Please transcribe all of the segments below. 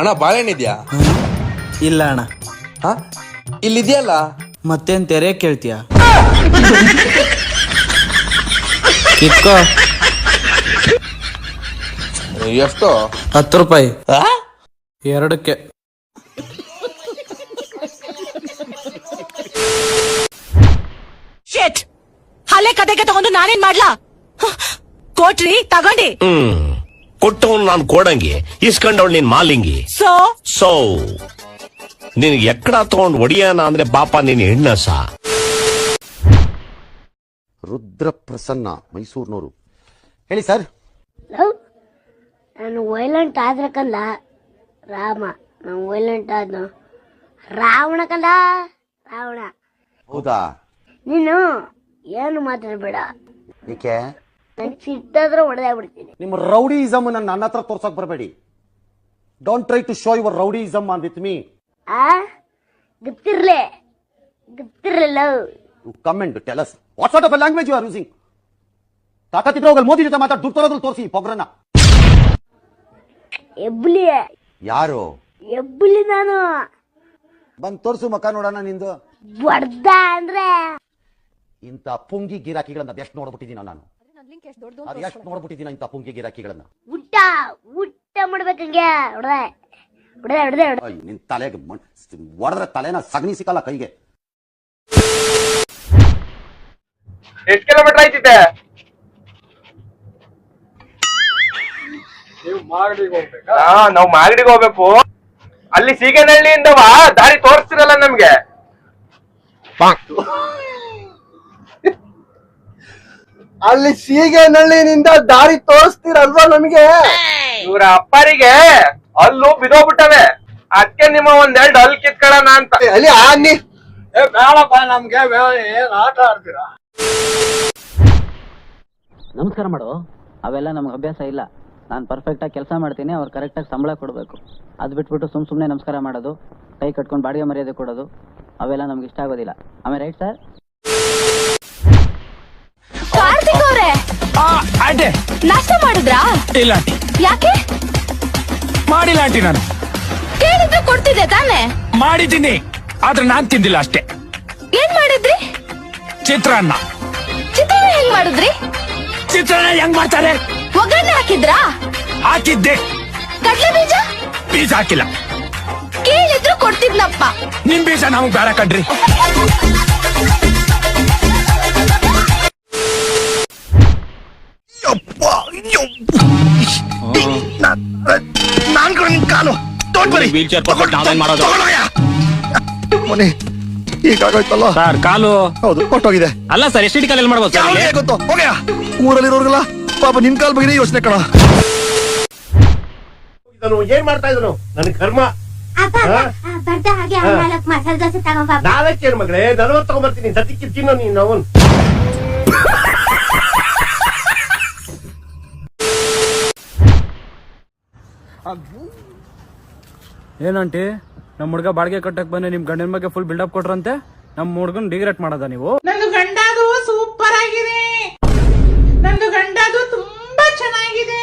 ಅಣ್ಣ ಬಾಳೆಹಣ್ಣಿದ್ಯಾ? ಇಲ್ಲ ಅಣ್ಣ. ಇಲ್ಲಿದ್ಯಲ್ಲ. ಮತ್ತೇನ್ ತೆರೆ ಕೇಳ್ತೀಯ? ಕಿತ್ಕೋ. ಎಷ್ಟು? 10 ರೂಪಾಯಿ. 2ಕ್ಕೆ. ಹಳೆ ಕತೆಗೆ ತಗೊಂಡು ನಾನೇನ್ ಮಾಡ್ಲಾ? ಕೊಟ್ರಿ ತಗೊಂಡಿ. ಕೊಟ್ಟವನು ನಾನು ಕೋಡಂಗಿ, ಇಸ್ಕೊಂಡವಳು ನೀನ್ ಮಾಲಿಂಗಿ. ಸೊ ನಿನಗೆ ಎಕ್ಕಡ ತಗೊಂಡು ಒಡಿಯಾನ ಅಂದ್ರೆ ಪಾಪ ನೀನ್ ಹೆಣ್ಣಸ. ರುದ್ರ ಪ್ರಸನ್ನ, ಮೈಸೂರಿನವರು. ಹೇಳಿ ಸರ್. ನಾನು ವೈಲೆಂಟ್ ಆದ್ರೆ ಕಂದ ರಾಮ, ನಾನು ವೈಲೆಂಟ್ ಆದ್ನು ರಾವಣ ಕಂದ, ರಾವಣ. ಹೌದಾ? ನೀನು ಏನು ಮಾತಾಡ್ಬೇಡ. ಏಕೆ? ನನ್ ಸಿಟ್ಟಾದ್ರೆ ಹೊಡೆದಾಗ್ಬಿಡ್ತೀನಿ. ನಿಮ್ಮ ರೌಡಿಯಿಸಮ್ ನನ್ನ ಹತ್ರ ತೋರ್ಸಕ್ ಬರಬೇಡಿ. Don't try to show your rowdyism on with me. ಗೊತ್ತಿರ್ಲೇ ಗೊತ್ತಿರಲಿಲ್ಲ. You come and tell us what sort of language you are using. ತಾಕತ್ತಿದ್ರೆ ಹೋಗಲ್ ಮೋದಿ ಜೊತೆ ಮಾತಾಡಿ ದುಡ್ಡು ತರೋದ್ರಲ್ಲಿ ತೋರಿಸಿ ಪೊಗ್ರನ್ನ. ಎಬ್ಬುಲಿ. ಯಾರು? ಎಬ್ಬುಲಿ ನಾನು. ಬಂದ್ ತೋರ್ಸು ಮಕ್ಕ ನೋಡೋಣ ನಿಂದು. ಬಡ್ದ ಅಂದ್ರೆ ಇಂಥ ಪುಂಗಿ ಗಿರಾಕಿಗಳನ್ನ ಎಷ್ಟು ನೋಡ್ಬಿಟ್ಟಿದ್ದೀನ ನಾನು. ಅದು ಎಷ್ಟು ನೋಡ್ಬಿಟ್ಟಿದ್ದೀನ ಇಂಥ ಪುಂಗಿ ಗಿರಾಕಿಗಳನ್ನ. ಊಟ ಊಟ ಮಾಡ್ಬೇಕಂಗೆ ಹೊಡೆದೆ ಹೊಡೆದೆ ಹೊಡೆದೆ ಹೊಡೆದೆ. ನಿನ್ ತಲೆಗೆ ಹೊಡೆದ್ರೆ ತಲೆನ ಸಗಣಿ ಸಿಕ್ಕಲ್ಲ ಕೈಗೆ. ಎಷ್ಟು ಕಿಲೋಮೀಟರ್ ಆಯ್ತಿದೆ? ನಾವು ಮಾಗಡಿಗೆ ಹೋಗ್ಬೇಕು. ಅಲ್ಲಿ ಸೀಗನಹಳ್ಳಿಯಿಂದವಾ ದಾರಿ ತೋರಿಸ್ತಿರಲ್ಲ ನಮ್ಗೆ. ಅಲ್ಲಿ ಸೀಗನಹಳ್ಳಿನಿಂದ ದಾರಿ ತೋರಿಸ್ತಿರಲ್ವಾ ನಮ್ಗೆ? ಇವ್ರ ಅಪ್ಪರಿಗೆ ಅಲ್ಲು ಬಿದೋಗ್ಬಿಟ್ಟವೆ. ಅದಕ್ಕೆ ನಿಮ್ಮ ಒಂದೆರಡು ಹಲ್ ಕಿತ್ಕೊಳ್ಳೋಣ ಅಂತ. ಅಲ್ಲಿ ಆನಿ ಬೇಡಪ್ಪ, ನಮ್ಗೆ ಏನ್ ಆಟ ಆಡ್ತೀರಾ? ನಮಸ್ಕಾರ ಮಾಡು. ಅವೆಲ್ಲ ನಮ್ಗೆ ಅಭ್ಯಾಸ ಇಲ್ಲ. ನಾನು ಪರ್ಫೆಕ್ಟ್ ಆಗಿ ಕೆಲಸ ಮಾಡ್ತೀನಿ, ಅವ್ರು ಕರೆಕ್ಟ್ ಆಗಿ ಸಂಬಳ ಕೊಡಬೇಕು. ಅದ್ ಬಿಟ್ಬಿಟ್ಟು ಸುಮ್ನೆ ನಮಸ್ಕಾರ ಮಾಡೋದು, ಕೈ ಕಟ್ಕೊಂಡು ಬಾಡಿಗೆ ಮರ್ಯಾದೆ ಕೊಡೋದು, ಅವೆಲ್ಲ ನಮ್ಗೆ ಇಷ್ಟ ಆಗೋದಿಲ್ಲ. ಆಮೇಲೆ ರೈಟ್ ಸರ್? ಕಾರ್ತಿಕ್ ಅವ್ರೆ, ನಾಷ್ಟ ಮಾಡಿದ್ರಾ? ಇಲ್ಲ. ಯಾಕೆ ಮಾಡಿಲ್ಲ ಆಂಟಿ. ನಾನು ಕೇಳಿದ್ರೆ ಕೊಡ್ತಿದ್ದೆ ತಾನೆ? ಮಾಡಿದ್ದೀನಿ, ಆದ್ರೆ ನಾನ್ ತಿಂದಿಲ್ಲ ಅಷ್ಟೇ. ಏನ್ ಮಾಡಿದ್ರಿ? ಚಿತ್ರಾನ್ನ. ಚಿತ್ರಾನ್ನ ಹೆಂಗ್ ಮಾಡಿದ್ರಿ? ಚಿತ್ರಾನ್ನ ಹೆಂಗ್ ಮಾಡ್ತಾರೆ? ಒಗ್ಗರಣೆ ಹಾಕಿದ್ರಾ? ಹಾಕಿದ್ದೆ. ಕಡ್ಲೆ ಬೀಜ? ಬೀಜ ಹಾಕಿಲ್ಲ. ಕೇಳಿದ್ರು ಕೊಡ್ತಿದ್ನಪ್ಪ. ನಿಮ್ ಬೀಜ ನಮಗ್ ಬೇಡ ಕಣ್ರಿ. ನಾನ್ ಕಾಲು ವೀಲ್ ಚೇರ್ ಮಾಡೋದು ಈಗಾಗೋಯ್ತಲ್ಲ ಸರ್. ಕಾಲು ಹೌದು ಕೊಟ್ಟೋಗಿದೆ. ಅಲ್ಲ ಸರ್, ಎಷ್ಟು ಕಾಲಲ್ಲಿ ಮಾಡ್ಬೋದು ಸರ್? ಗೊತ್ತು ಹೋಗ್ಯಾ ಊರಲ್ಲಿರೋರ್ಗಲ್ಲ ಪಾಪ ನಿನ್ ಕಾಲ್ ಬಗ್ಗೆ ಯೋಚನೆ ಕಣ. ಏನ್ ಮಾಡ್ತಾ ಇದ್ದನು ನನ್ ಕರ್ಮ. ನಾಲ್ಕೇನು ಮಗಳೇ, 40 ತಗೊಂಡ್ಬರ್ತೀನಿ. ಸತಿಕ್ಕಿ ತಿನ್ನೋ ನೀನ್. ಅವನ್ ಏನಂಟಿ, ನಮ್ ಹುಡ್ಗ ಬಾಡಿಗೆ ಕಟ್ಟಕ್ ಬಂದ್ರೆ ನಿಮ್ ಗಂಡನ ಬಗ್ಗೆ ಫುಲ್ ಬಿಲ್ಡಪ್ ಕೊಟ್ರಂತೆ. ನಮ್ ಹುಡ್ಗನ್ ಡಿಗ್ರೇಟ್ ಮಾಡದ ನೀವು? ನಂದು ಗಂಡದು ಸೂಪರ್ ಆಗಿದೆ. ನಂದು ಗಂಡದು ತುಂಬಾ ಚೆನ್ನಾಗಿದೆ.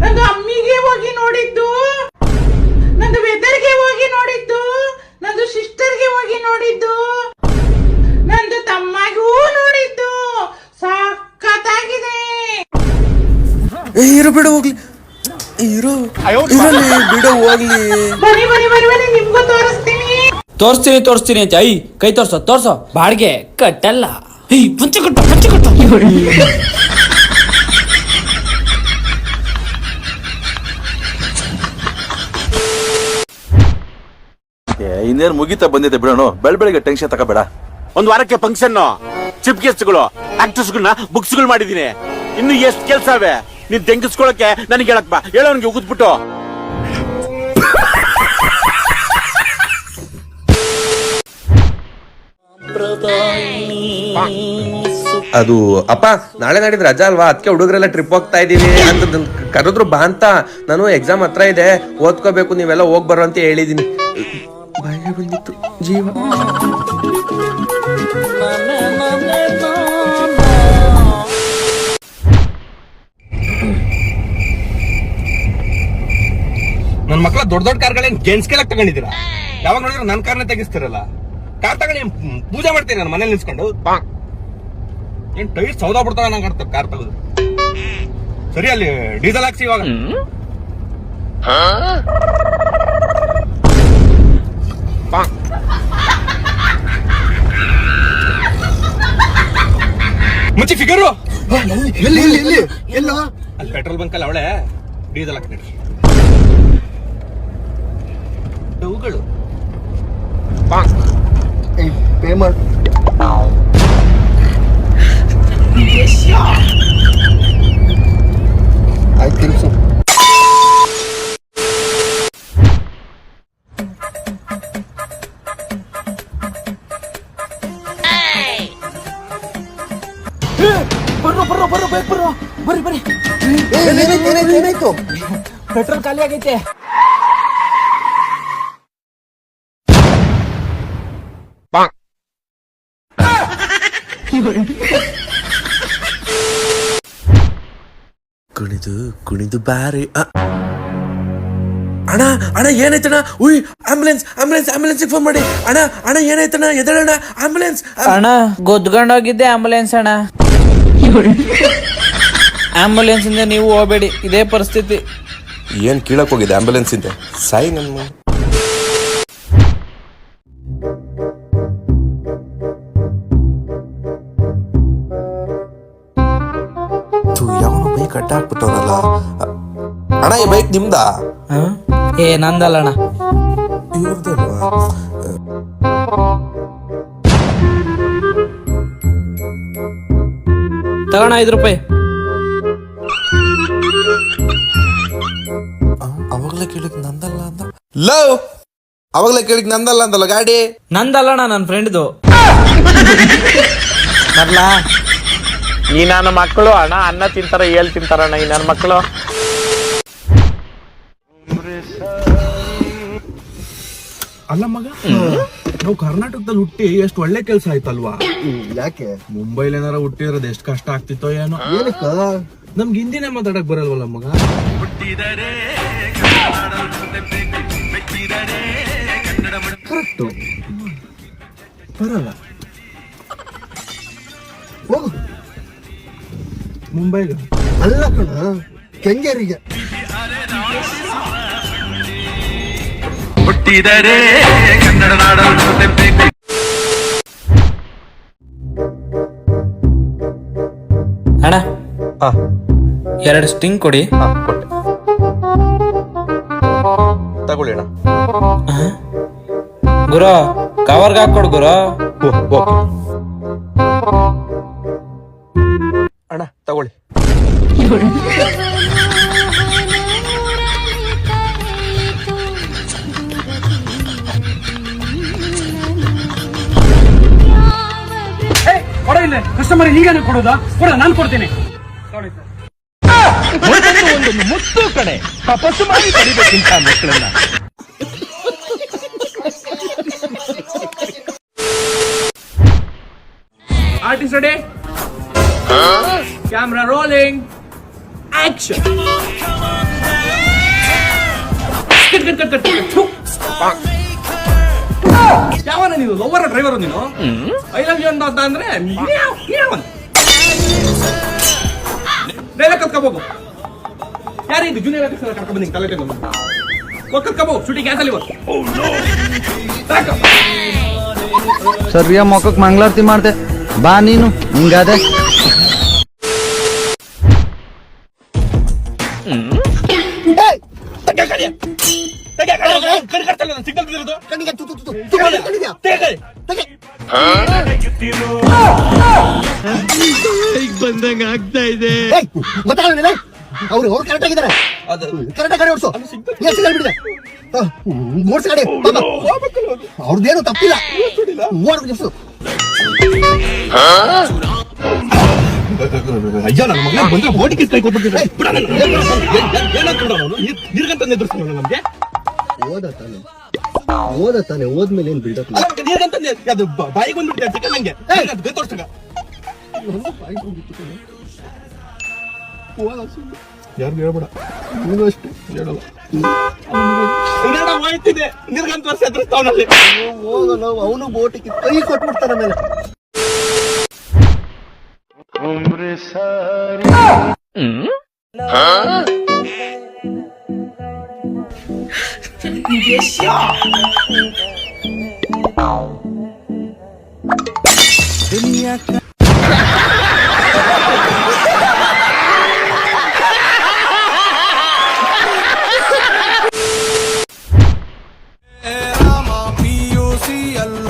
ನಂದು ಅಮ್ಮಿಗೆ ಹೋಗಿ ನೋಡಿದ್ದು, ನಂದು ವೆದರ್ಗೆ ಹೋಗಿ ನೋಡಿದ್ದು, ನಂದು ಸಿಸ್ಟರ್ಗೆ ಹೋಗಿ ನೋಡಿದ್ದು, ನಂದು ತಮ್ಮಗೂ ನೋಡಿದ್ದು. ಸಖತ್ತಾಗಿದೆ. ಇರು ಬಿಡು ಹೋಗ್ಲಿ. ಇರು ಬಿಡು ಹೋಗ್ಲಿ. ಬನ್ನಿ ಬನ್ನಿ ಬನ್ನಿ ಬನ್ನಿ, ನಿಮ್ಗೂ ತೋರಿಸ್ತೀನಿ. ತೋರಿಸ್ತೀನಿ ಅಂತ. ಕೈ ತೋರ್ಸೋ. ಬಾಡಿಗೆ ಕಟ್ಟಲ್ಲ. ಪಂಚೆ ಕಟ್ಟ. ಇನ್ನೇನು ಮುಗಿತಾ ಬಂದಿದೆ ಬಿಡೋಣ. ಬೆಳಗ್ಗೆ ಟೆನ್ಷನ್ ತಗೋಬೇಡ. ಒಂದ್ ವಾರಕ್ಕೆ ಫಂಕ್ಷನ್, ಚೀಫ್ ಗೆಸ್ಟ್ಗಳು, ಆಕ್ಟರ್ಸ್ಗಳನ್ನ ಬುಕ್ಸ್ಗಳು ಮಾಡಿದೀನಿ. ಇನ್ನು ಎಷ್ಟು ಕೆಲ್ಸ ಅವೆ ನೀನ್ ತೆಂಗಿಸ್ಕೊಳಕ್ಕೆ. ನನಗೆ ಹೇಳಕ್ ಬಾ, ಹೇಳೋನ್ಗೆ ಉಗಿದ್ಬಿಟ್ಟು. ಅದು ಅಪ್ಪ, ನಾಳೆ ನಾಡಿದ್ ರಜಾ ಅಲ್ವಾ, ಅದಕ್ಕೆ ಹುಡುಗರೆಲ್ಲ ಟ್ರಿಪ್ ಹೋಗ್ತಾ ಇದೀವಿ ಅಂತ ಕರೆದ್ರು ಬಾ ಅಂತ. ನಾನು ಎಕ್ಸಾಮ್ ಹತ್ರ ಇದೆ, ಓದ್ಕೋಬೇಕು, ನೀವೆಲ್ಲ ಹೋಗ್ ಬರೋ ಅಂತ ಹೇಳಿದೀನಿ. ಬಾಯಿಗೆ ಬಂದಿತ್ತು ಜೀವ. ನನ್ ಮಕ್ಳ ದೊಡ್ಡ ದೊಡ್ಡ ಕಾರ್ಗಳೇನ್ ಗೆನ್ಸ್ಕೆಲಕ್ ತಗೊಂಡಿದ್ದೀರಾ? ಯಾವಾಗ ನೋಡಿದ್ರು ನನ್ ಕಾರ್ನೇ ತೆಗಿಸ್ತಿರಲ್ಲ. ಕಾರ್ ತಗೊಂಡು ಪೂಜೆ ಮಾಡ್ತೀನಿ ನಾನು ಮನೇಲಿ ನಿಲ್ಸ್ಕೊಂಡು. ಏನ್ ಟೈರ್ ಸೌದಾ ಬಿಡ್ತಾವ ನಂಗೆ ಕಾಣ್ತದೆ ಕಾರ್ ತಗೋದು. ಸರಿ ಅಲ್ಲಿ ಡೀಸೆಲ್ ಹಾಕ್ಸಿ ಇವಾಗ. ಮುಚ್ಚಿ ಫಿಗರು ಎಲ್ಲ ಅಲ್ಲಿ ಪೆಟ್ರೋಲ್ ಬಂಕ್ ಅಲ್ಲಿ ಅವಳೆ ಡೀಸೆಲ್ ಹಾಕ್ತೀನಿ. ಅವುಗಳು ಪೇ ಮಾಡ ಐ ಥಿಂಕ್ ಸೊ. ಏನಾಯ್ತು? ಪೆಟ್ರೋಲ್ ಖಾಲಿ ಆಗೈತೆ. ಕುಣಿದು ಬಾರಿ ಅಣ್ಣ ಅಣ್ಣ ಏನಾಯ್ತಣ್ಣ? ಉಯ್ ಆಂಬುಲೆನ್ಸ್ ಫೋನ್ ಮಾಡಿ ಅಣ್ಣ ಏನಾಯ್ತಣ್ಣ? ಎದಳಣ್ಣ ಆಂಬುಲೆನ್ಸ್. ಅಣ್ಣ ಗೊದ್ಕೊಂಡೋಗಿದ್ದೆ ಆಂಬುಲೆನ್ಸ್ ಅಣ್ಣ. ಆಂಬುಲೆನ್ಸ್ ಇಂದ ನೀವು ಹೋಗ್ಬೇಡಿ, ಇದೇ ಪರಿಸ್ಥಿತಿ. ಏನ್ ಕೀಳಕ್ ಹೋಗಿದೆ ಆಂಬುಲೆನ್ಸ್ ಇಂದ? ಸಾಯಿ ನನ್ನ ಯಾವನು ಬೈಕ್ ಅಡ್ಡ ಹಾಕ್ಬಿಟ್ಟವನಲ್ಲ. ಅಣ್ಣ ಈ ಬೈಕ್ ನಿಮ್ದಾ? ಏ ನಂದಲ್ಲ ಅಣ್ಣ. ಇವ್ರದಲ್ವಾ? ತಗೋಣ 5 ರೂಪಾಯಿ. ಅವಾಗ್ಲೇ ಕೇಳಿದ್ ನಂದಲ್ಲ ಅಂದ. ಲವ್ ಅವಾಗ್ಲೇ ಕೇಳಿದ್ ನಂದಲ್ಲ ಅಂದಲ್ಲ ಗಾಡಿ. ನಂದಲ್ಲಣ್ಣ, ನನ್ನ ಫ್ರೆಂಡ್ದು. ಬರ್ಲಾ? ಈ ನನ್ನ ಮಕ್ಕಳು ಅಣ್ಣ ಅನ್ನ ತಿಂತಾರ ಏಲ್ ತಿಂತಾರಣ್ಣ ಈ ನನ್ನ ಮಕ್ಕಳು. ಅಲ್ಲ ಮಗ, ನಾವು ಕರ್ನಾಟಕದಲ್ಲಿ ಹುಟ್ಟಿ ಎಷ್ಟು ಒಳ್ಳೆ ಕೆಲ್ಸ ಆಯ್ತಲ್ವಾ? ಯಾಕೆ ಮುಂಬೈಲಿ ಏನಾರ ಹುಟ್ಟಿರೋದು ಎಷ್ಟು ಕಷ್ಟ ಆಗ್ತಿತ್ತೋ ಏನೋ. ನಮ್ಗೆ ಹಿಂದಿನೇ ಮಾತಾಡಕ್ ಬರಲ್ವಲ್ಲ ಮಗ. ಕರೆಕ್ಟು ಬರಲ್ಲ. ಹೋಗು ಮುಂಬೈಗೆ ಅಲ್ಲ ಕಣ, ಕೆಂಗೇರಿಗೆ. ಹುಟ್ಟಿದರೆ ಕನ್ನಡ ನಾಡಬೇಕು. ಅಣ್ಣ 2 ಸ್ಟಿಂಗ್ ಕೊಡಿ. ಕೊಟ್ಟೆ ತಗೊಳ್ಳಿ ಅಣ್ಣ. ಗುರು ಕವರ್ಗೆ ಹಾಕೊಡು ಗುರು. ಅಣ್ಣ ತಗೊಳ್ಳಿ. ಕಸ್ಟಮರ್ ಹೀಗೇನೆ ಕೊಡೋದಾ? ಕೊಡ, ನಾನು ಕೊಡ್ತೀನಿ. ಒಂದೊಂದು ಮುತ್ತು ಕಡೆ ತಪಸ್ಸು ಮಾಡಿ ಪಡಿಬೇಕಿಂತ ಮಕ್ಕಳನ್ನ. Artist ready, camera rolling, action. ಯಾವನ ನೀನು? ಲೋವರ್ ಡ್ರೈವರ್ ನೀನು? ಐ ಲವ್ ಯು ಅಂತ ಅಂದ್ರೆ ಡೈಲಾಗ್ ಕತ್ಕೋಬೇಕು. ಯಾರಿದು ಜೂನಿಯರ್ ಆರ್ಟಿಸ್ಟ್ ಕರ್ಕೊಂಡು ಬಂದಿ ತಲೆ ಕತ್ಕೋಬೇಕು. ಶೂಟಿಂಗ್ ಕ್ಯಾನ್ಸಲ್ ಇವತ್ತು. ಸರಿಯ ಮೊಕ್ಕಕ್ಕೆ ಮಂಗಳಾರತಿ ಮಾಡ್ದೆ ಬಾ ನೀನು ಹಿಂಗಾದೆ. ಬಂದಂಗ ಆಗ್ತಾ ಇದೆ. ಅವ್ರು ಕರೆಕ್ಟ್ ಆಗಿದ್ದಾರೆ. ಕರೆಕ್ಟ್ ಗಾಡಿ ಓಡಿಸು. ಬಿಡಿದೆ ಓಡಿಸ ಗಾಡಿ. ಅವ್ರದ್ದೇನು ತಪ್ಪಿಲ್ಲ. ಓಡಿಸು. ಅಯ್ಯೋ ನನ್ನ ಮಗ ಬಂದ್ರೆ ಬೋಟಿ ಕಿಸ್ ಕೈ ಕೊಟ್ಬಿಟ್ಟಿದ್ರೆ ನೀರ್ಗಂತ ಎದುರಿಸ್ತಾನೆ ನಮ್ಗೆ. ಓದ ತಾನೆ ಓದ್ಮೇಲೆ ಏನ್ ಬಿಲ್ಡಪ್ ನೀರ್ಗಂತ ಅದು ಬಾಯಿಗೆ ಬಂದ್ಬಿಟ್ಟಿದೆ ಚಿಕನ್ ನಂಗೆ ತೋರ್ಸಕ. ಯಾರು ಹೇಳ್ಬೇಡ, ನೀನು ಅಷ್ಟೇ ಹೇಳಲ್ಲ. ಹೋಯ್ತಿದೆ ನಿರ್ಗಂತ ವರ್ಷ ಎದುರಿಸ್ತಾವನಲ್ಲಿ ಹೋಗಲ್ಲ ಅವನು ಬೋಟಿಗೆ ಕೈ ಕೊಟ್ಬಿಡ್ತಾನೆ ಮೇಲೆ.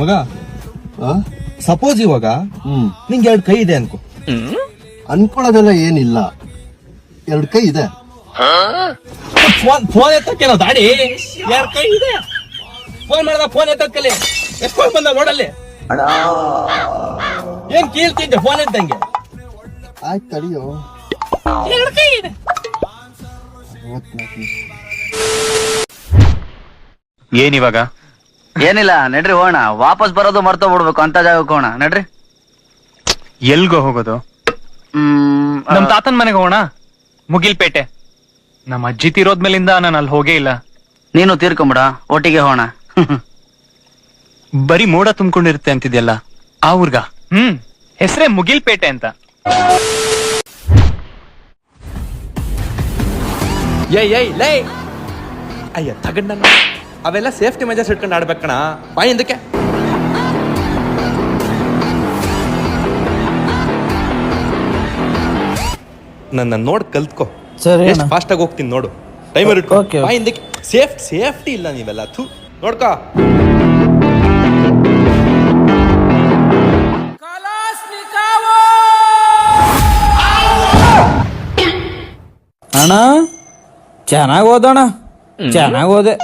ಮಗ ಸಪೋಸ್ ಇವಾಗ ನಿಂಗೆ 2 ಕೈ ಇದೆ ಅನ್ಕೋ. ಅನ್ಕೊಳ್ಳೋದೆಲ್ಲ ಏನಿಲ್ಲ, 2 ಕೈ ಇದೆ. ಫೋನ್ ಎತ್ತಕ್ಕೇನೋ ದಾಡಿ 2 ಕೈ ಇದೆ. ಫೋನ್ ಮಾಡ್ದ ಫೋನ್ ಎತ್ತಕ್ಕಲ್ಲಿ ಎತ್ಕೊಂಡ್ ಬಂದ ನೋಡಲ್ಲಿ ಏನ್ ಕೀಳ್ತಿದ್ದೆ ಫೋನ್ ಎತ್ತಂಗೆ. ಆಯ್ತು ತಡಿಯೋ. 2 ಕೈ ಇದೆ. ಏನಿವಾಗ? ಏನಿಲ್ಲ ನಡ್ರಿ ಹೋಗೋಣ. ವಾಪಸ್ ಬರೋದು ಮರ್ತೋ ಬಿಡ್ಬೇಕು ಅಂತ ಜಾಗಕ್ಕೆ ಹೋಗೋಣ ನಡ್ರಿ. ಎಲ್ಗೋ ಹೋಗೋದು? ನಮ್ ತಾತನ್ ಮನೆಗೆ ಹೋಗೋಣ, ಮುಗಿಲ್ಪೇಟೆ. ನಮ್ಮ ಅಜ್ಜಿ ತೀರೋದ್ಮೇಲಿಂದ ನಾನು ಅಲ್ಲಿ ಹೋಗೇ ಇಲ್ಲ. ನೀನು ತೀರ್ಕೊಂಬಿಡ, ಒಟ್ಟಿಗೆ ಹೋಗೋಣ. ಬರೀ ಮೋಡ ತುಂಬಿಕೊಂಡಿರುತ್ತೆ ಅಂತಿದ್ಯಲ್ಲ, ಆ ಊರ್ಗ? ಹೆಸರೇ ಮುಗಿಲ್ಪೇಟೆ ಅಂತ. ಲೇ ಅಯ್ಯ ತಗಣ್ಣ, ಅವೆಲ್ಲ ಸೇಫ್ಟಿ ಮೆಜರ್ಸ್ ಇಟ್ಕೊಂಡು ಆಡ್ಬೇಕಣ. ಬಾಯಿ ಹಿಂದಕ್ಕೆ. ನನ್ನ ನೋಡ್ ಕಲ್ತ್ಕೋ. ಎಷ್ಟು ಫಾಸ್ಟ್ ಆಗಿ ಹೋಗ್ತೀನಿ ನೋಡು. ಟೈಮರ್ ಇಟ್ಕೋ. ಬಾಯಿ ಹಿಂದಕ್ಕೆ. ಸೇಫ್ಟಿ ಇಲ್ಲ ನೀವೆಲ್ಲ. ಥೂ ನೋಡ್ಕೋ. ಅಣ್ಣ ಚೆನ್ನಾಗ್ ಓದೋಣ. ಚೆನ್ನಾಗ್ ಓದೆ.